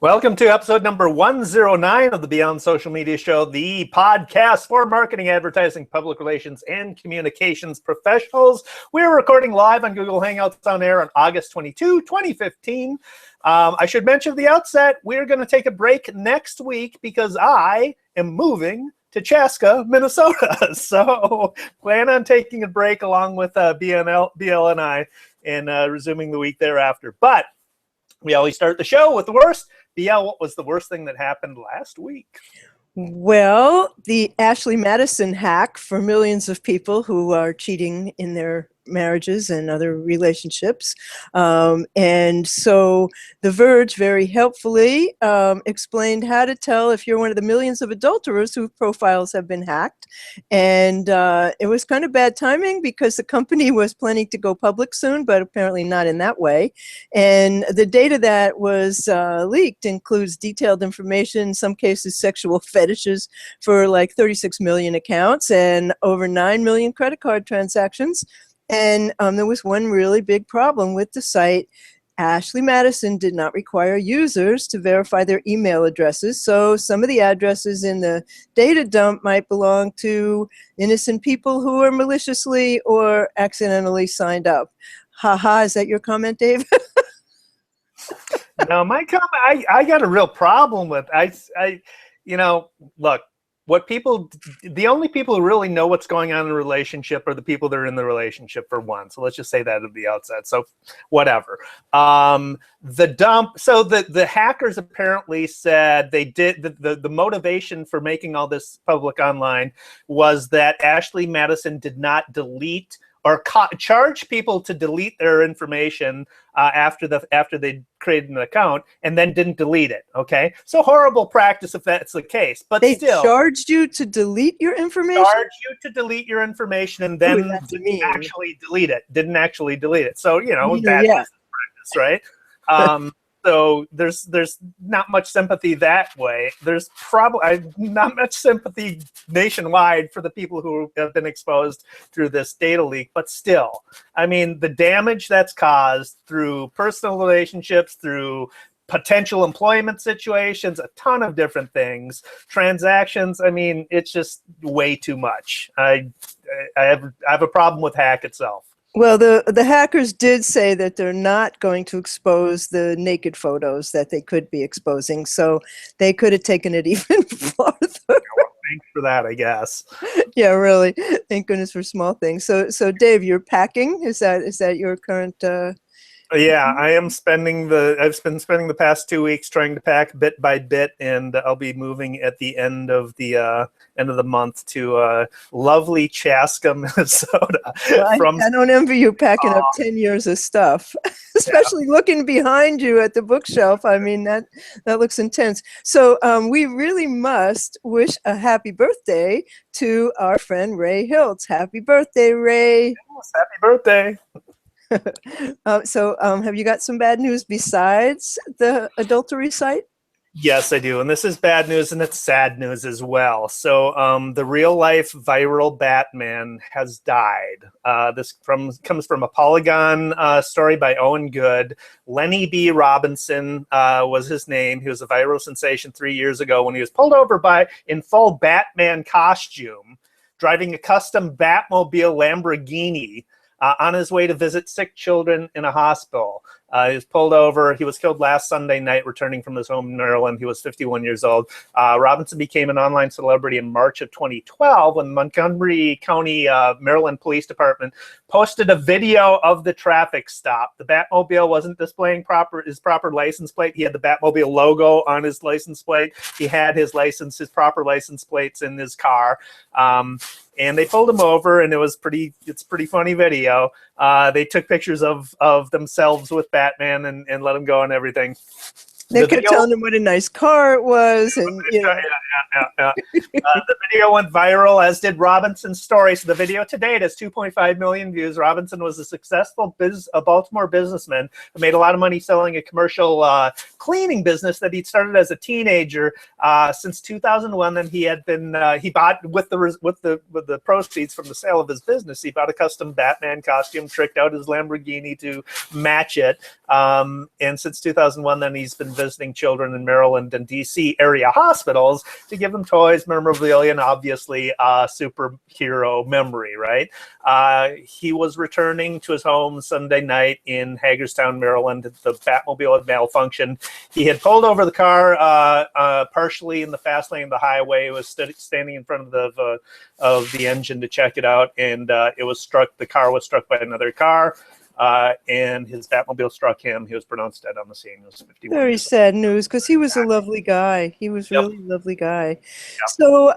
Welcome to episode number 109 of the Beyond Social Media Show, the podcast for marketing, advertising, public relations, and communications professionals. We're recording live on Google Hangouts on air on August 22, 2015. I should mention at the outset, we're going to take a break next week because I am moving to Chaska, Minnesota. So plan on taking a break along with BL and I and resuming the week thereafter. But we always start the show with the worst. BL, what was the worst thing that happened last week? Well, the Ashley Madison hack for millions of people who are cheating in their marriages and other relationships. And so The Verge very helpfully explained how to tell if you're one of the millions of adulterers whose profiles have been hacked. And it was kind of bad timing because the company was planning to go public soon, but apparently not in that way. And the data that was leaked includes detailed information, in some cases sexual fetishes for like 36 million accounts and over 9 million credit card transactions. And there was one really big problem with the site. Ashley Madison did not require users to verify their email addresses. So some of the addresses in the data dump might belong to innocent people who are maliciously or accidentally signed up. Haha, is that your comment, Dave? No, my comment, I got a real problem with, look, the only people who really know what's going on in a relationship are the people that are in the relationship, for one. So let's just say that at the outset. So whatever. The hackers apparently said they did, the motivation for making all this public online was that Ashley Madison did not delete or charge people to delete their information after they created an account and then didn't delete it. Okay, so horrible practice if that's the case. But they still, charged you to delete your information. Charged you to delete your information and then didn't actually delete it. So bad business practice, right? So there's not much sympathy that way. There's probably not much sympathy nationwide for the people who have been exposed through this data leak. But still, I mean, the damage that's caused through personal relationships, through potential employment situations, a ton of different things, transactions. I mean, it's just way too much. I have a problem with hack itself. Well, the hackers did say that they're not going to expose the naked photos that they could be exposing, so they could have taken it even farther. Well, thanks for that, I guess. Yeah, really. Thank goodness for small things. So Dave, you're packing. Is that your current? Yeah, I've been spending the past 2 weeks trying to pack bit by bit, and I'll be moving at the end of the month to lovely Chaska, Minnesota. Well, I don't envy you packing up 10 years of stuff, especially looking behind you at the bookshelf. I mean, that looks intense. So we really must wish a happy birthday to our friend Ray Hiltz. Happy birthday, Ray. Yes, happy birthday. So have you got some bad news besides the adultery site? Yes, I do. And this is bad news, and it's sad news as well. So the real-life viral Batman has died. This comes from a Polygon story by Owen Good. Lenny B. Robinson was his name. He was a viral sensation 3 years ago when he was pulled over in full Batman costume, driving a custom Batmobile Lamborghini on his way to visit sick children in a hospital. He was pulled over. He was killed last Sunday night returning from his home in Maryland. He was 51 years old. Robinson became an online celebrity in March of 2012 when the Montgomery County, Maryland Police Department posted a video of the traffic stop. The Batmobile wasn't displaying his proper license plate. He had the Batmobile logo on his license plate. He had his proper license plates in his car. And they pulled him over, and it's a pretty funny video. They took pictures of themselves with Batman and let him go and everything. They kept telling him what a nice car it was, and The video went viral, as did Robinson's story. So the video to date has 2.5 million views. Robinson was a successful Baltimore businessman who made a lot of money selling a commercial cleaning business that he'd started as a teenager. Since 2001, then he had been he bought with the proceeds from the sale of his business. He bought a custom Batman costume, tricked out his Lamborghini to match it. And since 2001, then he's been visiting children in Maryland and DC area hospitals to give them toys, memorabilia, and obviously superhero memory, right? He was returning to his home Sunday night in Hagerstown, Maryland. The Batmobile had malfunctioned. He had pulled over the car partially in the fast lane of the highway. He was standing in front of the engine to check it out, and it was struck. The car was struck by another car. And his Batmobile struck him. He was pronounced dead on the scene. He was 51. Very sad news, because he was a lovely guy. He was really a lovely guy. Yep. So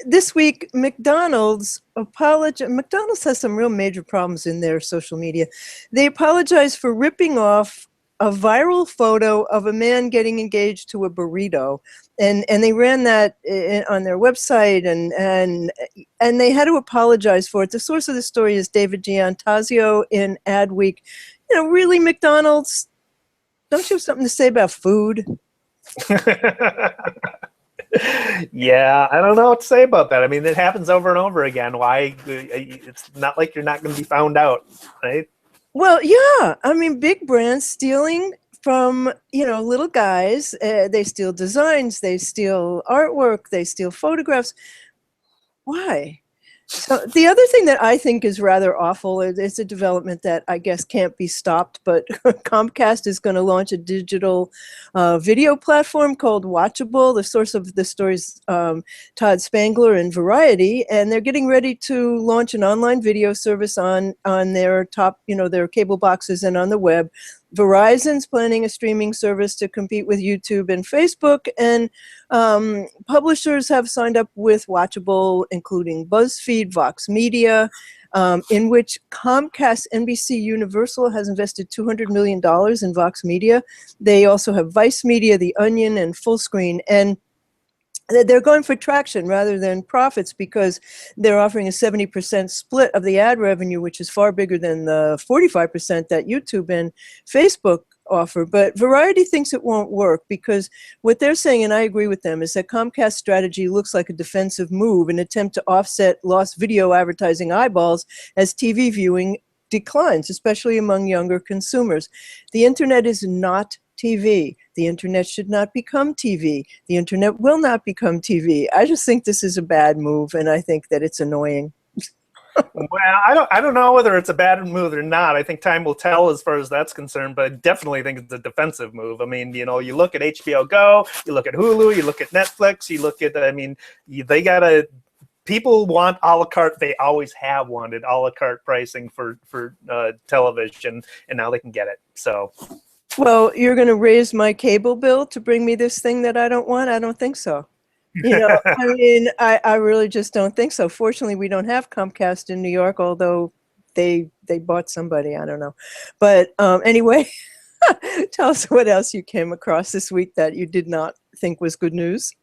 this week, McDonald's has some real major problems in their social media. They apologized for ripping off a viral photo of a man getting engaged to a burrito, and they ran that on their website, and they had to apologize for it. The source of the story is David Giantasio in Adweek. You know, really, McDonald's, don't you have something to say about food? Yeah, I don't know what to say about that. I mean, it happens over and over again. Why? It's not like you're not going to be found out, right? Well, yeah. I mean, big brands stealing from, little guys. They steal designs. They steal artwork. They steal photographs. Why? So the other thing that I think is rather awful is a development that I guess can't be stopped, but Comcast is going to launch a digital video platform called Watchable. The source of the story is Todd Spangler in Variety, and they're getting ready to launch an online video service on their top, their cable boxes and on the web. Verizon's planning a streaming service to compete with YouTube and Facebook, and publishers have signed up with Watchable, including BuzzFeed, Vox Media, in which Comcast, NBC Universal has invested $200 million in Vox Media. They also have Vice Media, The Onion, and Fullscreen, and they're going for traction rather than profits, because they're offering a 70% split of the ad revenue, which is far bigger than the 45% that YouTube and Facebook offer. But Variety thinks it won't work, because what they're saying, and I agree with them, is that Comcast's strategy looks like a defensive move, an attempt to offset lost video advertising eyeballs as TV viewing declines, especially among younger consumers. The internet is not TV. The internet should not become TV. The internet will not become TV. I just think this is a bad move, and I think that it's annoying. Well, I don't know whether it's a bad move or not. I think time will tell as far as that's concerned, but I definitely think it's a defensive move. I mean, you look at HBO Go, you look at Hulu, you look at Netflix, you look at, people want a la carte. They always have wanted a la carte pricing for television, and now they can get it. So. Well, you're going to raise my cable bill to bring me this thing that I don't want? I don't think so. I mean, I really just don't think so. Fortunately, we don't have Comcast in New York, although they bought somebody. I don't know. But anyway, tell us what else you came across this week that you did not think was good news.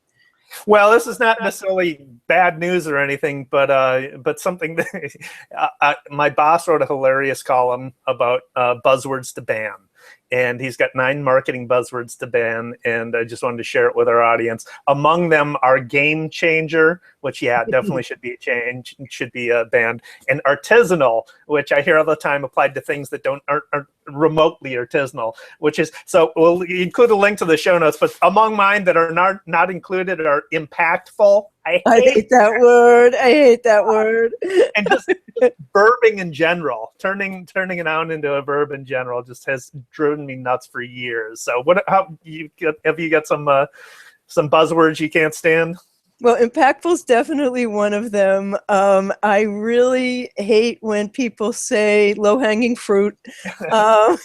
Well, this is not necessarily bad news or anything, but something that my boss wrote a hilarious column about buzzwords to ban. And he's got 9 marketing buzzwords to ban, and I just wanted to share it with our audience. Among them are game changer, which definitely should be banned, and artisanal, which I hear all the time applied to things that aren't remotely artisanal. Which is, so we'll include a link to the show notes. But among mine that are not included are impactful. I hate that word. I hate that word. And just verbing in general, turning it on into a verb in general, just has driven me nuts for years. So, have you got some buzzwords you can't stand? Well, impactful is definitely one of them. I really hate when people say low-hanging fruit. I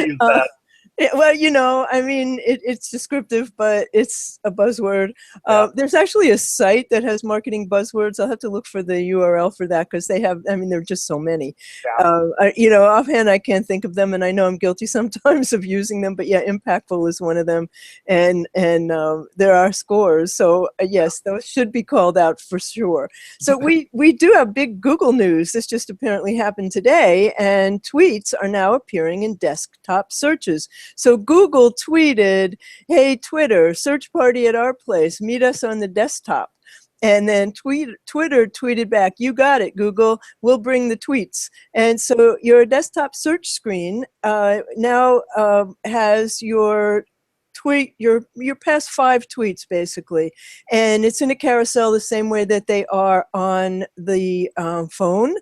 use that. Yeah, well, I mean, it's descriptive, but it's a buzzword. Yeah. There's actually a site that has marketing buzzwords. I'll have to look for the URL for that because they have, I mean, there are just so many. Yeah. Offhand, I can't think of them, and I know I'm guilty sometimes of using them, but yeah, impactful is one of them. And there are scores. So yes, those should be called out for sure. So we do have big Google news. This just apparently happened today, and tweets are now appearing in desktop searches. So Google tweeted, "Hey, Twitter, search party at our place. Meet us on the desktop." And then Twitter tweeted back, "You got it, Google. We'll bring the tweets." And so your desktop search screen now has your tweet, your past 5 tweets, basically. And it's in a carousel the same way that they are on the phone.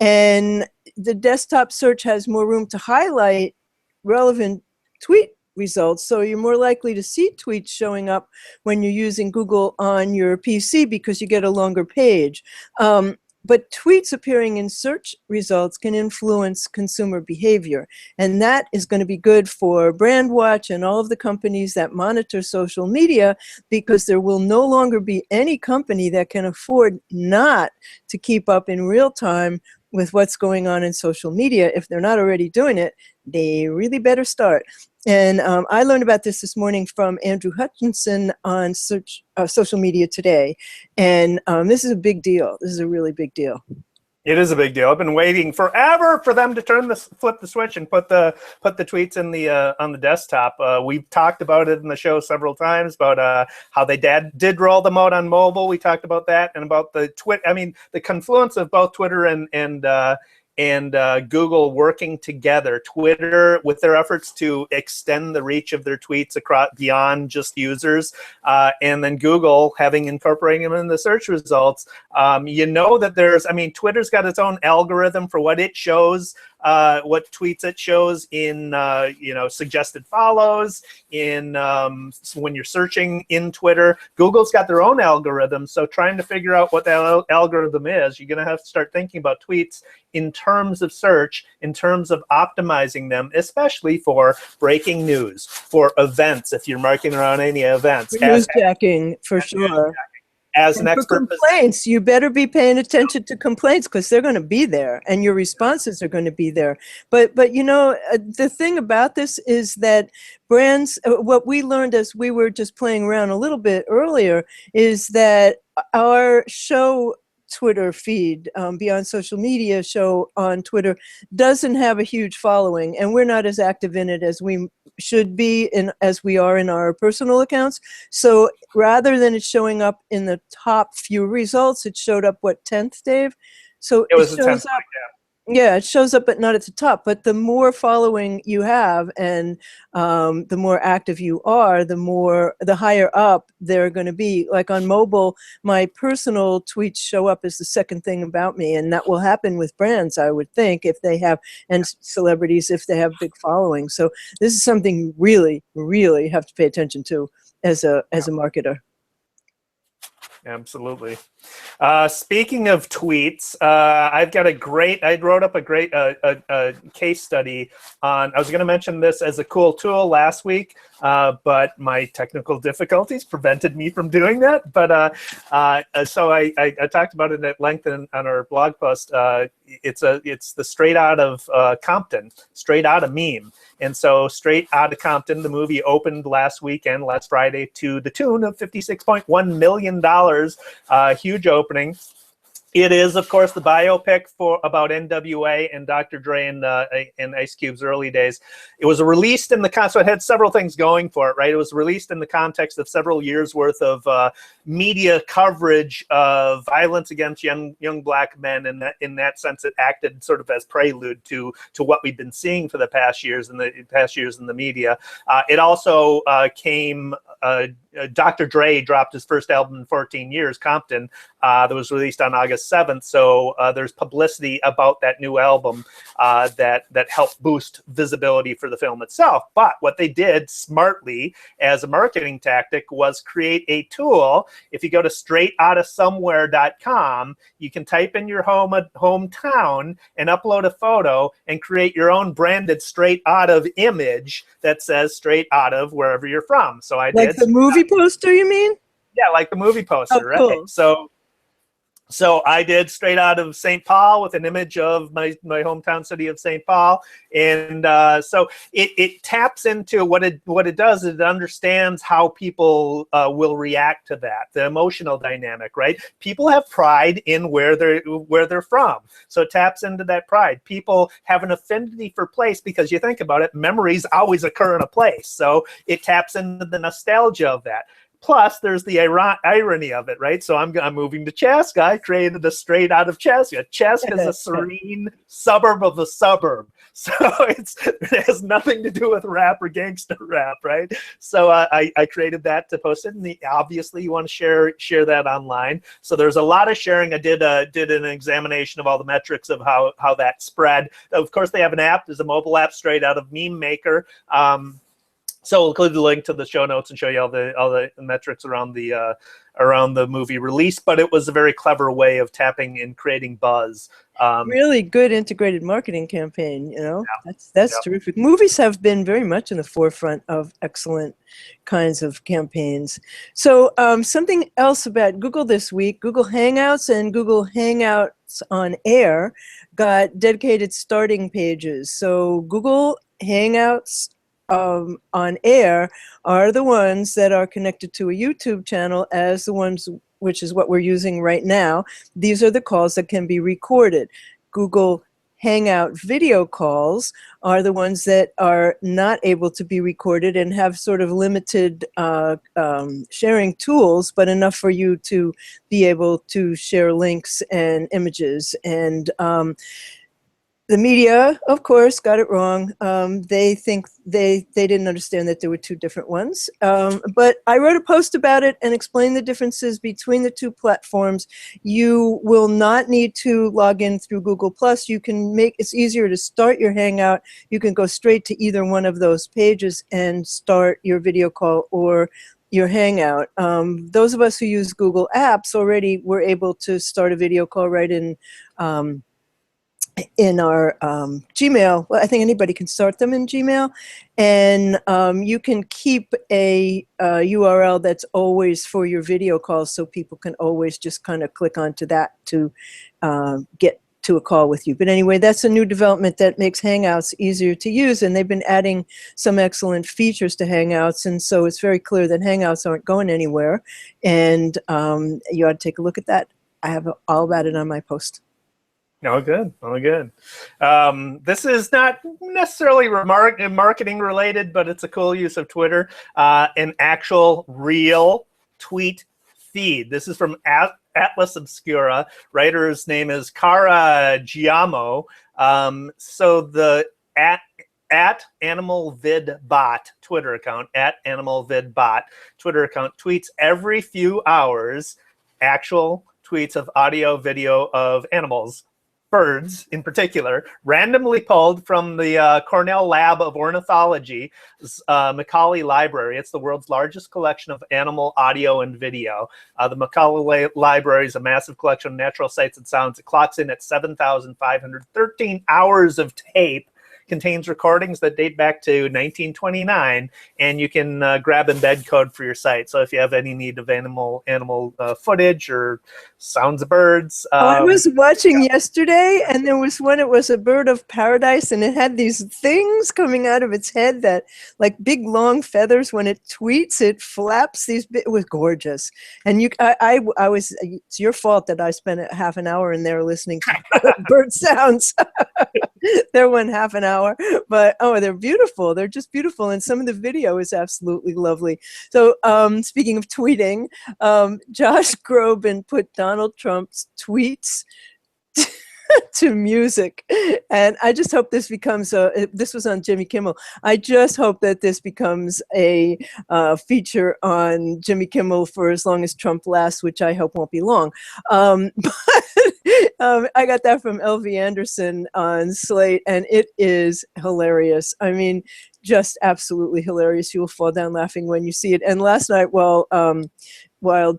And the desktop search has more room to highlight relevant tweet results, so you're more likely to see tweets showing up when you're using Google on your PC because you get a longer page. But tweets appearing in search results can influence consumer behavior, and that is going to be good for Brandwatch and all of the companies that monitor social media, because there will no longer be any company that can afford not to keep up in real time with what's going on in social media. If they're not already doing it, they really better start. And I learned about this morning from Andrew Hutchinson on Social Media Today. And this is a big deal. This is a really big deal. It is a big deal. I've been waiting forever for them to flip the switch and put the tweets in the on the desktop. We've talked about it in the show several times about how they did roll them out on mobile. We talked about that, and about the the confluence of both Twitter and Google working together. Twitter, with their efforts to extend the reach of their tweets across beyond just users, and then Google having incorporated them in the search results. That Twitter's got its own algorithm for what it shows, what tweets it shows in suggested follows, in when you're searching in Twitter. Google's got their own algorithm, so trying to figure out what that algorithm is, you're going to have to start thinking about tweets in terms of search, in terms of optimizing them, especially for breaking news, for events, if you're marking around any events. Newsjacking, for sure. As an expert, for complaints, you better be paying attention to complaints, because they're going to be there and your responses are going to be there. But the thing about this is that brands, what we learned as we were just playing around a little bit earlier, is that our show Twitter feed, Beyond Social Media show on Twitter, doesn't have a huge following, and we're not as active in it as we should be as we are in our personal accounts. So rather than it showing up in the top few results, it showed up 10th, Dave? So it was shows 10th, up. Yeah, it shows up, but not at the top. But the more following you have, and the more active you are, the higher up they're going to be. Like on mobile, my personal tweets show up as the second thing about me, and that will happen with brands, I would think, if they have, and celebrities, if they have big following. So this is something you really, really have to pay attention to as a marketer. Absolutely. Speaking of tweets, I wrote up a great case study on, I was going to mention this as a cool tool last week, but my technical difficulties prevented me from doing that. But so I talked about it at length on our blog post. It's the Straight Out of Compton, Straight Outta meme. And so Straight Outta Compton, the movie, opened last Friday, to the tune of $56.1 million. Huge opening. It is, of course, the biopic about NWA and Dr. Dre and Ice Cube's early days. It was released so it had several things going for it, right? It was released in the context of several years' worth of media coverage of violence against young black men, and in that sense, it acted sort of as prelude to what we've been seeing for the past years in the media. It also came Dr. Dre dropped his first album in 14 years, Compton, that was released on August 7th. So there's publicity about that new album that helped boost visibility for the film itself. But what they did smartly as a marketing tactic was create a tool. If you go to straightoutofsomewhere.com, you can type in your hometown and upload a photo and create your own branded straight out of image that says straight out of wherever you're from. So I like did the movie poster, you mean? Yeah, like the movie poster, cool. right? So I did straight out of St. Paul with an image of my hometown city of St. Paul, and so it taps into what it does. It understands how people will react to that, the emotional dynamic, right? People have pride in where they're from, so it taps into that pride. People have an affinity for place because you think about it, memories always occur in a place, so it taps into the nostalgia of that. Plus, there's the irony of it, right? So I'm moving to Chaska. I created a straight out of Chaska. Chaska is a serene suburb of a suburb. So it has nothing to do with rap or gangster rap, right? So I created that to post it. And obviously, you want to share that online. So there's a lot of sharing. I did an examination of all the metrics of how that spread. Of course, they have an app. There's a mobile app straight out of Meme Maker. So we'll include the link to the show notes and show you all the metrics around the movie release. But it was a very clever way of tapping and creating buzz. Really good integrated marketing campaign. You know, yeah. that's terrific. Movies have been very much in the forefront of excellent kinds of campaigns. So something else about Google this week: Google Hangouts and Google Hangouts on Air got dedicated starting pages. So Google Hangouts on Air are the ones that are connected to a YouTube channel as the ones, which is what we're using right now. These are the calls that can be recorded. Google Hangout video calls are the ones that are not able to be recorded and have sort of limited sharing tools, but enough for you to be able to share links and images. And the media, of course, got it wrong. They think they didn't understand that there were two different ones. But I wrote a post about it and explained the differences between the two platforms. You will not need to log in through Google+. You can it's easier to start your Hangout. You can go straight to either one of those pages and start your video call or your Hangout. Those of us who use Google Apps already were able to start a video call right in our Gmail. Well, I think anybody can start them in Gmail, and you can keep a URL that's always for your video calls, so people can always just kind of click onto that to get to a call with you. But anyway, that's a new development that makes Hangouts easier to use, and they've been adding some excellent features to Hangouts, and so it's very clear that Hangouts aren't going anywhere, and you ought to take a look at that. I have all about it on my post. Oh, good. Oh, good. This is not necessarily marketing related, but it's a cool use of Twitter. An actual real tweet feed. This is from Atlas Obscura. Writer's name is Cara Giamo. So the at AnimalVidBot Twitter account, at AnimalVidBot Twitter account tweets every few hours actual tweets of audio, video of animals. Birds, in particular, randomly pulled from the Cornell Lab of Ornithology's Macaulay Library. It's the world's largest collection of animal audio and video. The Macaulay Library is a massive collection of natural sights and sounds. It clocks in at 7,513 hours of tape, contains recordings that date back to 1929, and you can grab embed code for your site. So if you have any need of animal footage or sounds of birds. I was watching yesterday, and there was one, it was a bird of paradise, and it had these things coming out of its head that, like big long feathers, when it tweets, it flaps these, it was gorgeous. And I was, it's your fault that I spent half an hour in there listening to bird sounds. There went half an hour, but they're beautiful. They're just beautiful, and some of the video is absolutely lovely. So speaking of tweeting, Josh Groban put Donald Trump's tweets to music. And I just hope this becomes this was on Jimmy Kimmel. I just hope that this becomes a feature on Jimmy Kimmel for as long as Trump lasts, which I hope won't be long. But I got that from LV Anderson on Slate, and it is hilarious. I mean, just absolutely hilarious. You will fall down laughing when you see it. And last night, while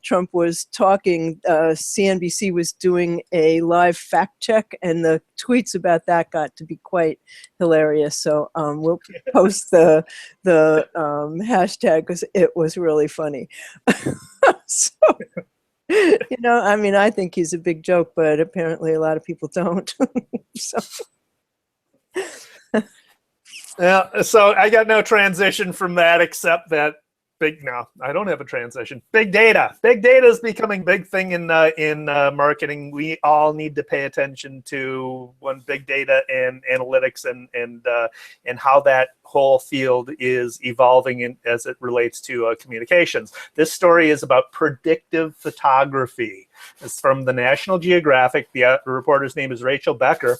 Trump was talking, CNBC was doing a live fact check, and the tweets about that got to be quite hilarious. So we'll post the hashtag because it was really funny. So, you know, I mean, I think he's a big joke, but apparently a lot of people don't. So. Yeah, so I got no transition from that except that no, I don't have a transition. Big data. Big data is becoming a big thing in marketing. We all need to pay attention to big data and analytics and how that whole field is evolving as it relates to communications. This story is about predictive photography. It's from the National Geographic. The reporter's name is Rachel Becker.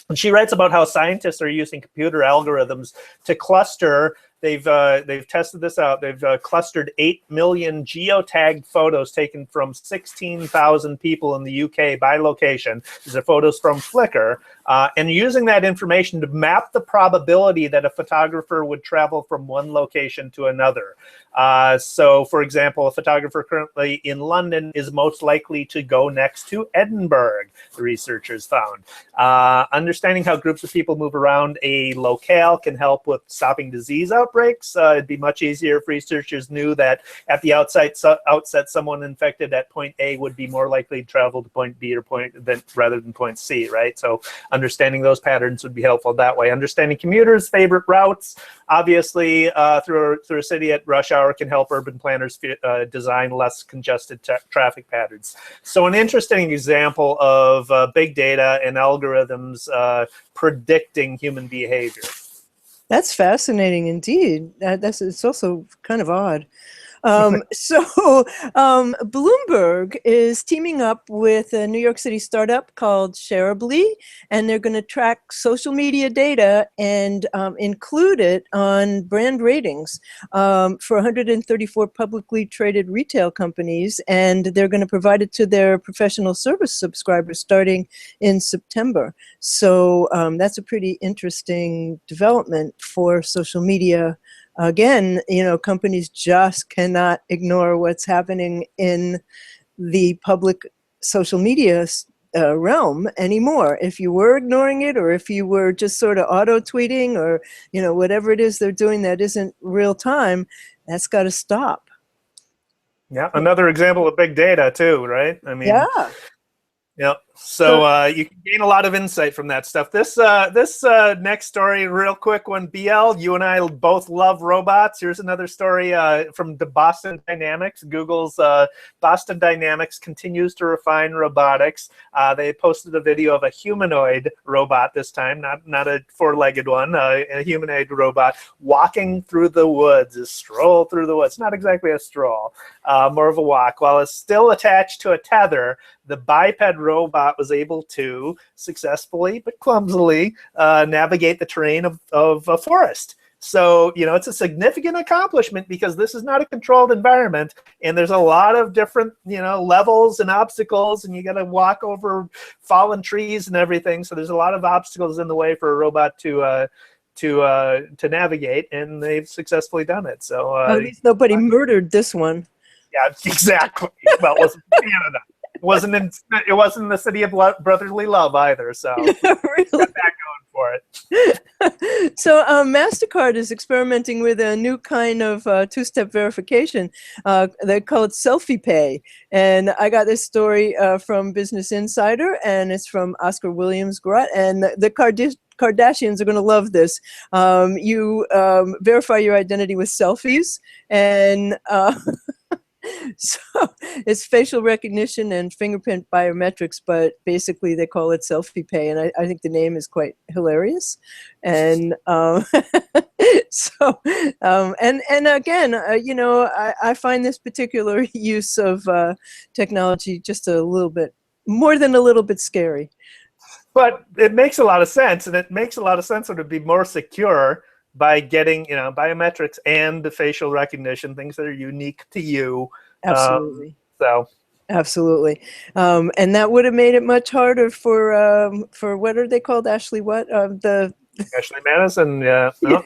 And she writes about how scientists are using computer algorithms to cluster. They've tested this out. They've clustered 8 million geotagged photos taken from 16,000 people in the UK by location. These are photos from Flickr. And using that information to map the probability that a photographer would travel from one location to another. So, for example, a photographer currently in London is most likely to go next to Edinburgh, the researchers found. Understanding how groups of people move around a locale can help with stopping disease outbreaks. It'd be much easier if researchers knew that at the outset someone infected at point A would be more likely to travel to point B rather than point C, right? So understanding those patterns would be helpful that way. Understanding commuters' favorite routes, obviously, through a city at rush hour can help urban planners design less congested traffic patterns. So an interesting example of big data and algorithms predicting human behavior. That's fascinating indeed. It's also kind of odd. Bloomberg is teaming up with a New York City startup called Sharablee, and they're going to track social media data and include it on brand ratings for 134 publicly traded retail companies, and they're going to provide it to their professional service subscribers starting in September. So that's a pretty interesting development for social media. Again, you know, companies just cannot ignore what's happening in the public social media realm anymore. If you were ignoring it, or if you were just sort of auto-tweeting, or, you know, whatever it is they're doing that isn't real time, that's got to stop. Yeah, another example of big data too, right? I mean, yeah. Yeah. So you can gain a lot of insight from that stuff. This next story, real quick one. BL, you and I both love robots. Here's another story from the Boston Dynamics. Google's Boston Dynamics continues to refine robotics. They posted a video of a humanoid robot this time, not a four-legged one, a humanoid robot walking through the woods, a stroll through the woods. Not exactly a stroll, more of a walk. While it's still attached to a tether, the biped robot was able to successfully but clumsily navigate the terrain of a forest. So, you know, it's a significant accomplishment because this is not a controlled environment, and there's a lot of different, you know, levels and obstacles, and you got to walk over fallen trees and everything. So there's a lot of obstacles in the way for a robot to navigate, and they've successfully done it. So at least nobody murdered this one. Yeah, exactly. Well, it wasn't Canada. It wasn't in the city of brotherly love either. So really? Got that going for it. So Mastercard is experimenting with a new kind of two-step verification. They call it Selfie Pay. And I got this story from Business Insider, and it's from Oscar Williams-Grutt. And the Kardashians are going to love this. You verify your identity with selfies, and so it's facial recognition and fingerprint biometrics, but basically they call it Selfie Pay, and I think the name is quite hilarious. And and again, you know, I find this particular use of technology just a little bit more than a little bit scary. But it makes a lot of sense, and it makes a lot of sense that it would be more secure by getting, biometrics and the facial recognition, things that are unique to you. Absolutely. So. Absolutely. And that would have made it much harder for what are they called, Ashley? What? Ashley Madison, yeah. No,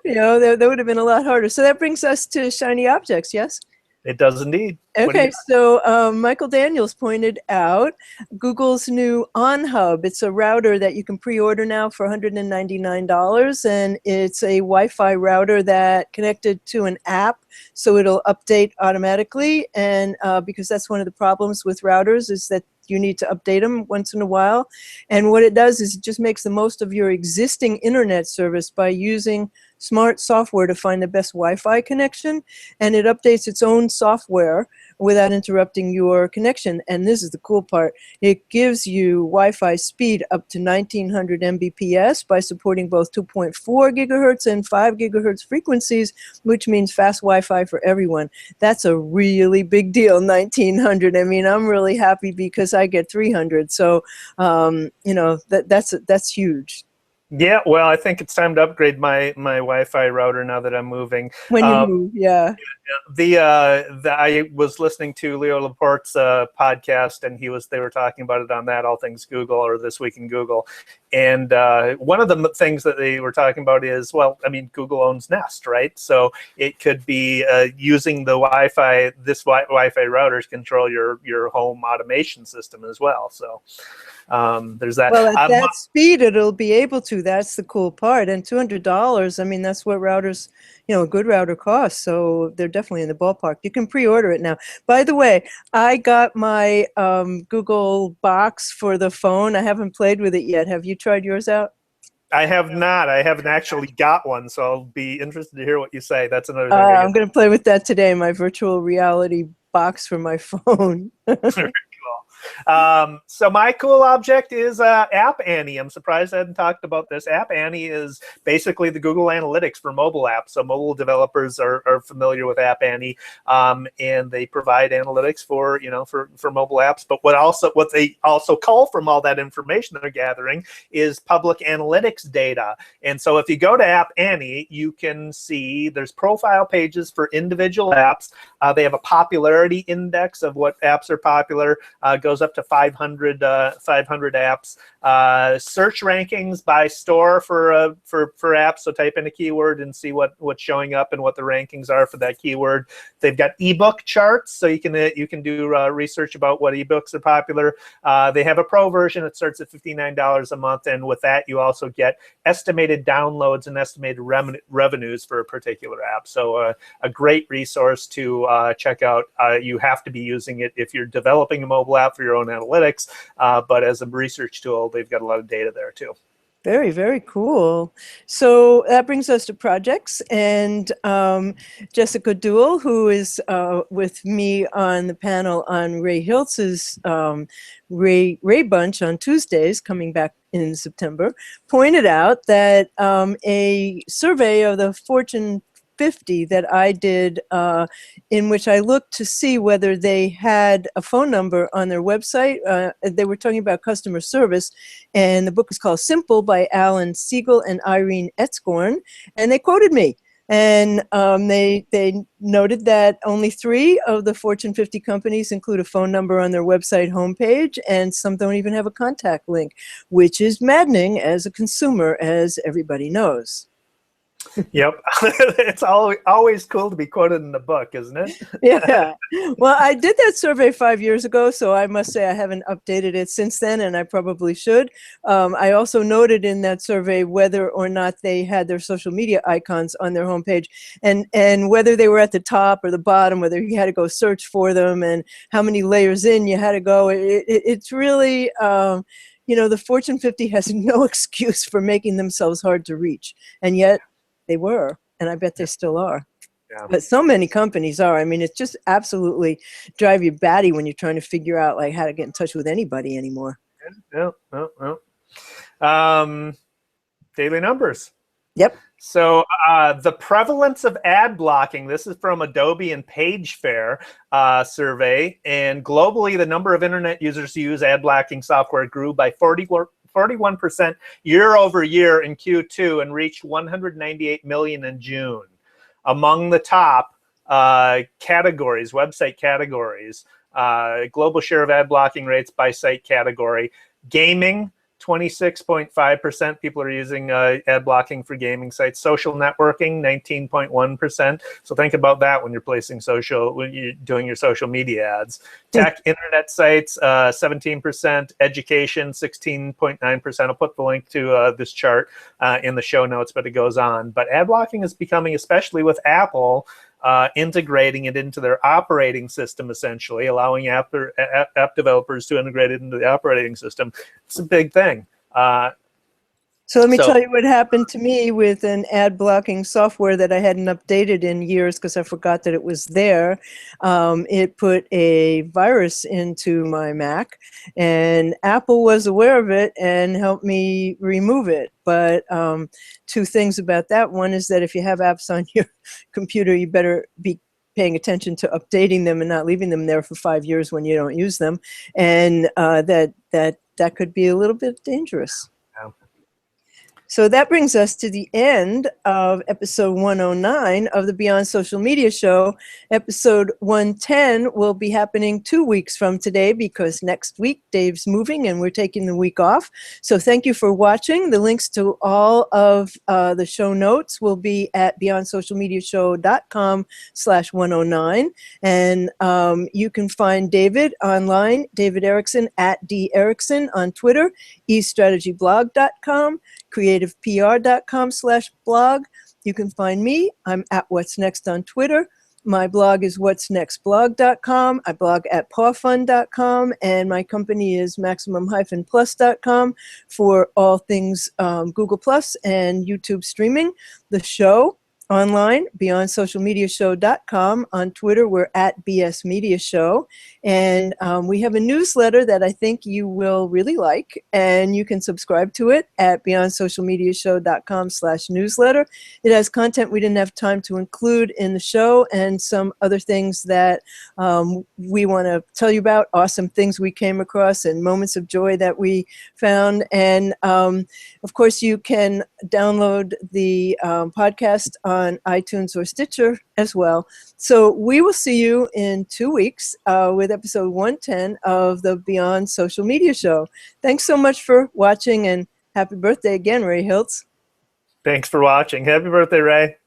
Yeah. That would have been a lot harder. So that brings us to shiny objects, yes? it does indeed. Okay, so Michael Daniels pointed out Google's new OnHub. It's a router that you can pre-order now for $199, and it's a Wi-Fi router that connected to an app, so it'll update automatically. And because that's one of the problems with routers is that you need to update them once in a while. And what it does is it just makes the most of your existing internet service by using smart software to find the best Wi-Fi connection, and it updates its own software without interrupting your connection. And this is the cool part. It gives you Wi-Fi speed up to 1900 Mbps by supporting both 2.4 gigahertz and 5 gigahertz frequencies, which means fast Wi-Fi for everyone. That's a really big deal, 1900. I mean, I'm really happy because I get 300. So, that's huge. Yeah, well, I think it's time to upgrade my Wi-Fi router now that I'm moving. When you move, yeah. I was listening to Leo Laporte's podcast, and they were talking about it on that All Things Google, or This Week in Google. And one of the things that they were talking about is, well, I mean, Google owns Nest, right? So it could be using the Wi-Fi, this Wi-Fi router to control your home automation system as well. So there's that. Well, at that speed, it'll be able to. That's the cool part. And $200, I mean, that's what routers, a good router costs. So they're definitely in the ballpark. You can pre-order it now. By the way, I got my Google box for the phone. I haven't played with it yet. Have you tried yours out? I have not. I haven't actually got one, so I'll be interested to hear what you say. That's another thing. I'm going to play with that today, my virtual reality box for my phone. So my cool object is App Annie. I'm surprised I hadn't talked about this. App Annie is basically the Google Analytics for mobile apps. So mobile developers are familiar with App Annie, and they provide analytics for mobile apps. But what they also cull from all that information they're gathering is public analytics data. And so if you go to App Annie, you can see there's profile pages for individual apps. They have a popularity index of what apps are popular. Goes up to 500 apps. Search rankings by store for apps. So type in a keyword and see what's showing up and what the rankings are for that keyword. They've got ebook charts, so you can do research about what ebooks are popular. They have a pro version. It starts at $59 a month, and with that you also get estimated downloads and estimated revenues for a particular app. So a great resource to check out. You have to be using it if you're developing a mobile app for your own analytics, but as a research tool, they've got a lot of data there too. Very, very cool. So that brings us to projects, and Jessica Duell, who is with me on the panel on Ray Hiltz's Ray Bunch on Tuesdays, coming back in September, pointed out that a survey of the Fortune 50 that I did, in which I looked to see whether they had a phone number on their website. They were talking about customer service, and the book is called Simple by Alan Siegel and Irene Etzkorn, and they quoted me. And they noted that only 3 of the Fortune 50 companies include a phone number on their website homepage, and some don't even have a contact link, which is maddening as a consumer, as everybody knows. Yep. It's always cool to be quoted in the book, isn't it? Yeah. Well, I did that survey 5 years ago, so I must say I haven't updated it since then, and I probably should. I also noted in that survey whether or not they had their social media icons on their homepage, and whether they were at the top or the bottom, whether you had to go search for them, and how many layers in you had to go. It's really... the Fortune 50 has no excuse for making themselves hard to reach, and yet they were, and I bet they still are. Yeah. But so many companies are. I mean, it's just absolutely drive you batty when you're trying to figure out how to get in touch with anybody anymore. Yeah. Daily numbers. Yep. So the prevalence of ad blocking, this is from Adobe and PageFair survey, and globally the number of internet users who use ad blocking software grew by 44% 41% year over year in Q2 and reached 198 million in June. Among the top categories, website categories, global share of ad blocking rates by site category, gaming, 26.5% people are using ad blocking for gaming sites. Social networking, 19.1%. So think about that when you're doing your social media ads. Tech, internet sites, 17%. Education, 16.9%. I'll put the link to this chart in the show notes, but it goes on. But ad blocking is becoming, especially with Apple, integrating it into their operating system, essentially, allowing app developers to integrate it into the operating system. It's a big thing. So let me tell you what happened to me with an ad blocking software that I hadn't updated in years because I forgot that it was there. It put a virus into my Mac, and Apple was aware of it and helped me remove it. But two things about that. One is that if you have apps on your computer, you better be paying attention to updating them and not leaving them there for 5 years when you don't use them. And that could be a little bit dangerous. So that brings us to the end of episode 109 of the Beyond Social Media Show. Episode 110 will be happening 2 weeks from today because next week Dave's moving and we're taking the week off. So thank you for watching. The links to all of the show notes will be at beyondsocialmediashow.com/109. And you can find David online, David Erickson at @DErickson on Twitter, eStrategyBlog.com, creativepr.com/blog. You can find me. I'm at What's Next on Twitter. My blog is what'snextblog.com. I blog at pawfun.com, and my company is maximum-plus.com for all things Google Plus and YouTube streaming. The show online, beyondsocialmediashow.com. On Twitter, we're at BS Media Show. And we have a newsletter that I think you will really like, and you can subscribe to it at beyondsocialmediashow.com/newsletter. It has content we didn't have time to include in the show and some other things that we want to tell you about, awesome things we came across and moments of joy that we found. And of course, you can download the podcast on iTunes or Stitcher as well. So we will see you in 2 weeks with episode 110 of the Beyond Social Media Show. Thanks so much for watching, and happy birthday again, Ray Hiltz. Thanks for watching. Happy birthday, Ray.